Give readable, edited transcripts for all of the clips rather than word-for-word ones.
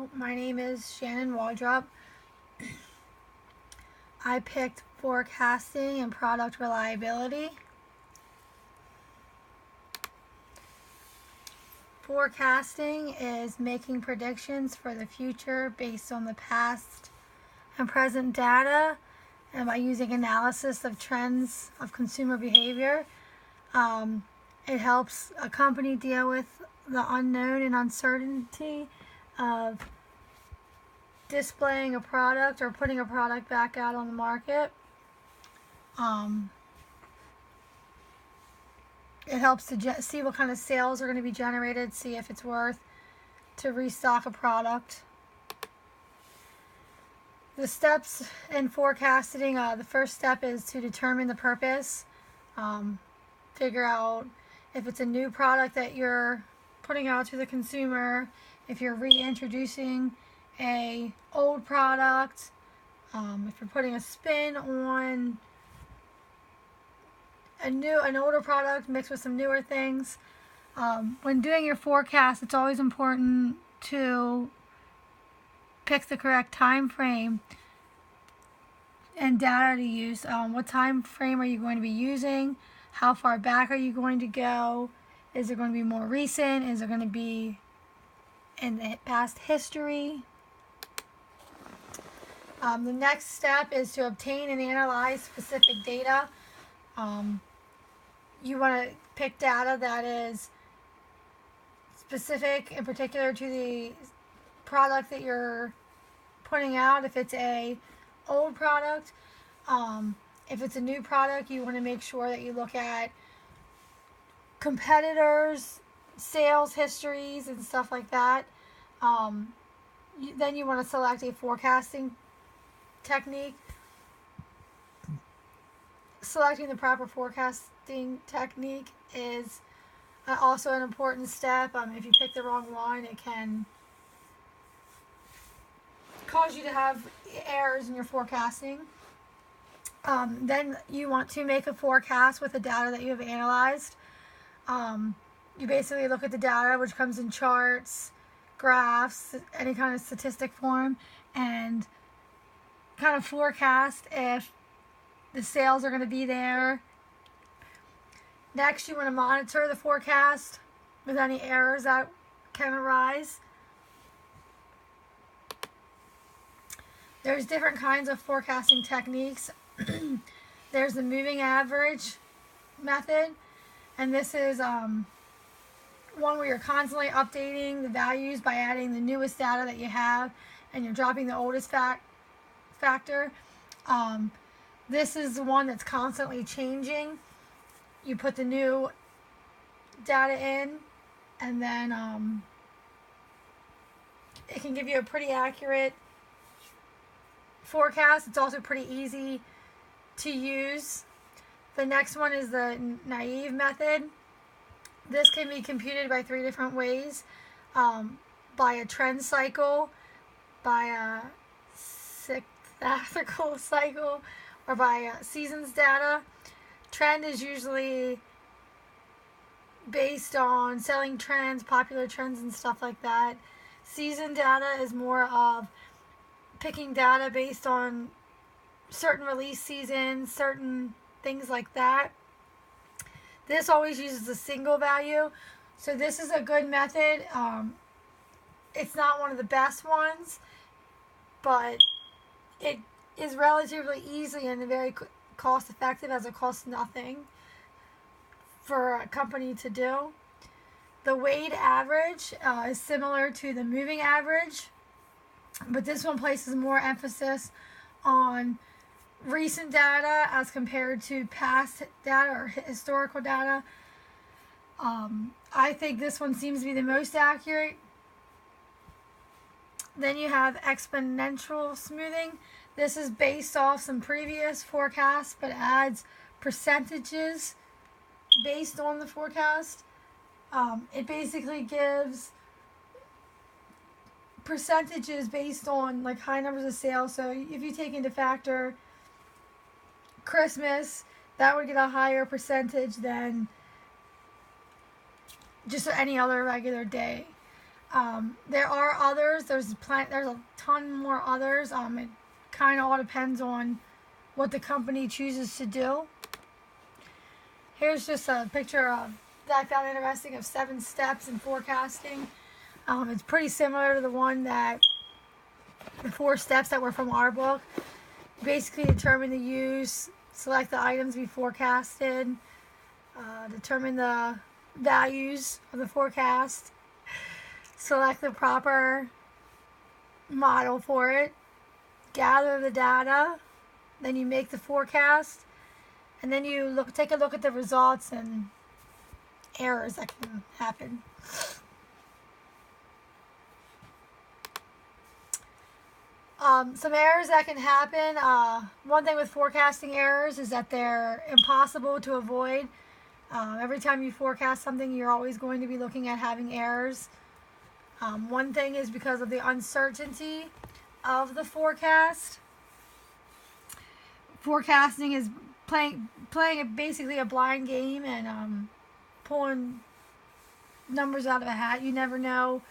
Hello, my name is Shannon Waldrop. I picked forecasting and product reliability. Forecasting is making predictions for the future based on the past and present data and by using analysis of trends of consumer behavior. It helps a company deal with the unknown and uncertainty of displaying a product or putting a product back out on the market. It helps to see what kind of sales are going to be generated, see if it's worth to restock a product. The steps in forecasting, the first step is to determine the purpose. Figure out if it's a new product that you're putting out to the consumer, if you're reintroducing a old product, if you're putting a spin on an older product mixed with some newer things. When doing your forecast, it's always important to pick the correct time frame and data to use. What time frame are you going to be using? How far back are you going to go? Is it going to be more recent? Is it going to be in the past history? The next step is to obtain and analyze specific data. You want to pick data that is specific in particular to the product that you're putting out. If it's a old product, if it's a new product, you want to make sure that you look at competitors, sales histories, and stuff like that. Then you want to select a forecasting technique. Selecting the proper forecasting technique is also an important step. If you pick the wrong one, it can cause you to have errors in your forecasting. Then you want to make a forecast with the data that you have analyzed. You basically look at the data, which comes in charts, graphs, any kind of statistic form, and kind of forecast if the sales are going to be there. Next, you want to monitor the forecast with any errors that can arise. There's different kinds of forecasting techniques. There's the moving average method, and this is one where you're constantly updating the values by adding the newest data that you have, and you're dropping the oldest factor. This is the one that's constantly changing. You put the new data in, and then it can give you a pretty accurate forecast. It's also pretty easy to use. The next one is the naive method. This can be computed by 3 different ways. By a trend cycle, by a cyclical cycle, or by seasons data. Trend is usually based on selling trends, popular trends, and stuff like that. Season data is more of picking data based on certain release seasons, certain things like that. This always uses a single value, so this is a good method. It's not one of the best ones, but it is relatively easy and very cost effective, as it costs nothing for a company to do. The weighted average is similar to the moving average, but this one places more emphasis on recent data as compared to past data or historical data. I think this one seems to be the most accurate. Then you have exponential smoothing. This is based off some previous forecasts, but adds percentages based on the forecast. It basically gives percentages based on like high numbers of sales. So if you take into factor Christmas, that would get a higher percentage than just any other regular day. There are others. There's a ton more others. It kind of all depends on what the company chooses to do. Here's just a picture that I found interesting of 7 steps in forecasting. It's pretty similar to the 4 steps that were from our book. Basically determine the use, select the items to be forecasted, determine the values of the forecast, select the proper model for it, gather the data, then you make the forecast, and then you take a look at the results and errors that can happen. Some errors that can happen. One thing with forecasting errors is that they're impossible to avoid. Every time you forecast something, you're always going to be looking at having errors. One thing is because of the uncertainty of the forecast. Forecasting is playing basically a blind game and pulling numbers out of a hat. You never know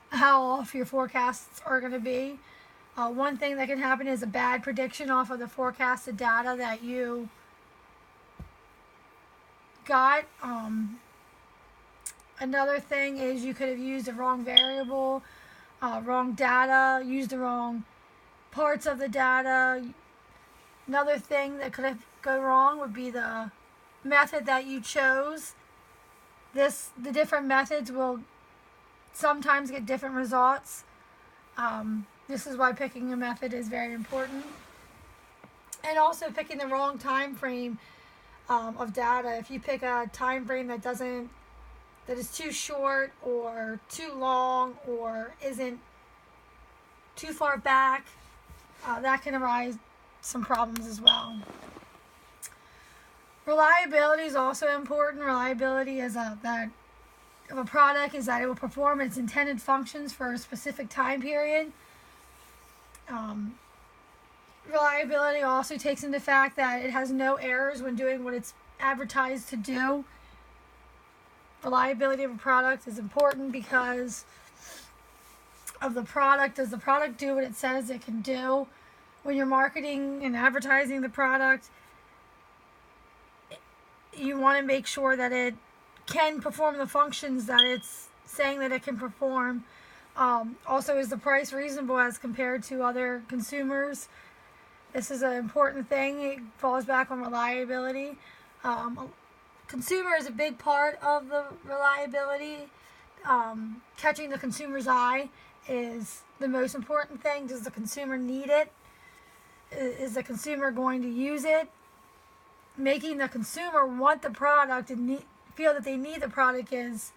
how off your forecasts are going to be. One thing that can happen is a bad prediction off of the forecasted data that you got. Another thing is you could have used the wrong variable, wrong data, used the wrong parts of the data. Another thing that could go wrong would be the method that you chose. The different methods will sometimes get different results. This is why picking a method is very important. And also picking the wrong time frame of data. If you pick a time frame that is too short or too long or isn't too far back, that can arise some problems as well. Reliability is also important. Reliability is of a product is that it will perform its intended functions for a specific time period. Reliability also takes into fact that it has no errors when doing what it's advertised to do. Reliability of a product is important because of the product. Does the product do what it says it can do? When you're marketing and advertising the product, you want to make sure that it can perform the functions that it's saying that it can perform. Also, is the price reasonable as compared to other consumers? This is an important thing. It falls back on reliability. Consumer is a big part of the reliability. Catching the consumer's eye is the most important thing. Does the consumer need it? Is the consumer going to use it? Making the consumer want the product and feel that they need the product is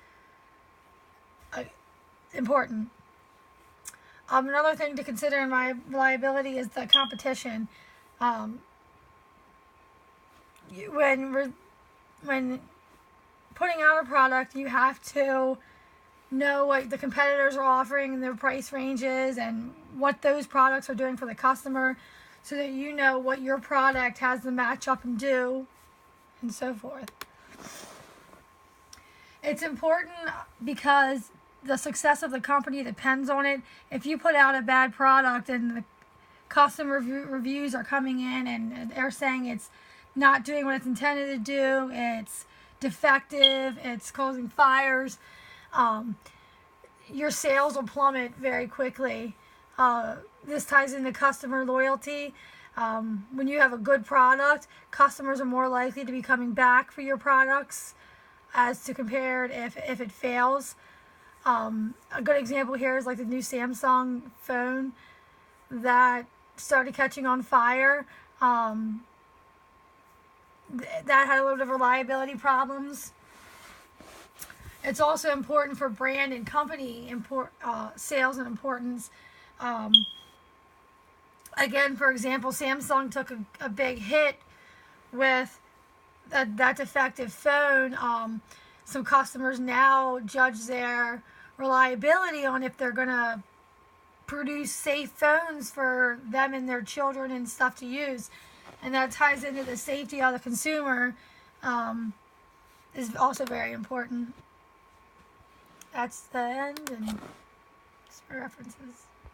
important. Another thing to consider in reliability is the competition. When putting out a product, you have to know what the competitors are offering and their price ranges and what those products are doing for the customer so that you know what your product has to match up and do and so forth. It's important because the success of the company depends on it. If you put out a bad product and the customer reviews are coming in and they're saying it's not doing what it's intended to do, it's defective, it's causing fires, your sales will plummet very quickly. This ties into customer loyalty. When you have a good product, customers are more likely to be coming back for your products as to compared if it fails. A good example here is like the new Samsung phone that started catching on fire. That had a little bit of reliability problems. It's also important for brand and company sales and importance. Again, for example, Samsung took a big hit with that defective phone. Some customers now judge their reliability on if they're going to produce safe phones for them and their children and stuff to use. And that ties into the safety of the consumer, is also very important that's the end, and just for references.